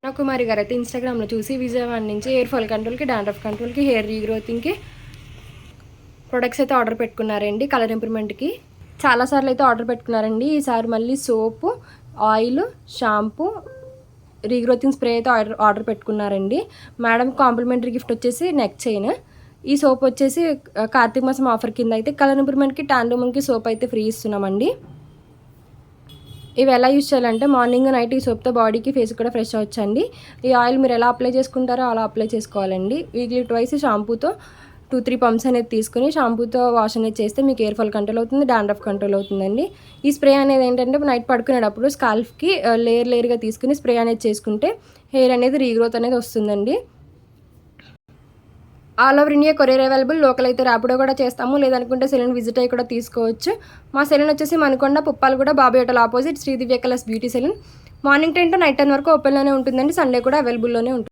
కుమారి గారు అయితే ఇన్స్టాగ్రామ్లో చూసి విజయవాడ నుంచి హెయిర్ ఫాల్ కంట్రోల్కి, డాండ్రఫ్ కంట్రోల్కి, హెయిర్ రీగ్రోతింగ్కి ప్రొడక్ట్స్ అయితే ఆర్డర్ పెట్టుకున్నారండి. కలర్ ఇంప్రూవ్మెంట్కి చాలాసార్లు అయితే ఆర్డర్ పెట్టుకున్నారండి. ఈసారి మళ్ళీ soap, oil, shampoo, regrowing spray అయితే ఆర్డర్ పెట్టుకున్నారండి. మేడం కాంప్లిమెంటరీ గిఫ్ట్ వచ్చేసి నెక్ చైన్. ఈ సోప్ వచ్చేసి కార్తీక మాసం ఆఫర్ కింద అయితే కలర్ ఇంప్రూవ్మెంట్కి, టాన్ రిమూవ్కి సోప్ అయితే ఫ్రీ ఇస్తున్నామండి. ఇవి ఎలా యూజ్ చేయాలంటే మార్నింగ్ నైట్ ఈ సోప్తో బాడీకి ఫేస్ కూడా ఫ్రెష్ అవ్వచ్చండి. ఈ ఆయిల్ మీరు ఎలా అప్లై చేసుకుంటారో అలా అప్లై చేసుకోవాలండి. వీక్లీ ట్వైస్ షాంపూతో 2-3 పంప్స్ అనేది తీసుకుని షాంపూతో వాష్ అనేది చేస్తే మీకు హెయిర్ ఫాల్ కంట్రోల్ అవుతుంది, డాండ్రఫ్ కంట్రోల్ అవుతుందండి. ఈ స్ప్రే అనేది ఏంటంటే నైట్ పడుకునేటప్పుడు స్కాల్ఫ్కి లేయర్గా తీసుకుని స్ప్రే అనేది చేసుకుంటే హెయిర్ అనేది రీగ్రోత్ అనేది వస్తుందండి. All over India courier available. Local అయితే ర్యాపిడో కూడా చేస్తాము, లేదనుకుంటే సెలూన్ విజిట్ అయ్యి కూడా తీసుకోవచ్చు. మా సెలూన్ వచ్చేసి Manakonda, Puppalaguda, Babu hotel opposite Sridivya colours beauty salon. Morning 10 to night 10 వరకు ఓపెన్లోనే ఉంటుందండి. సండే కూడా అవైలబుల్లోనే ఉంటుంది.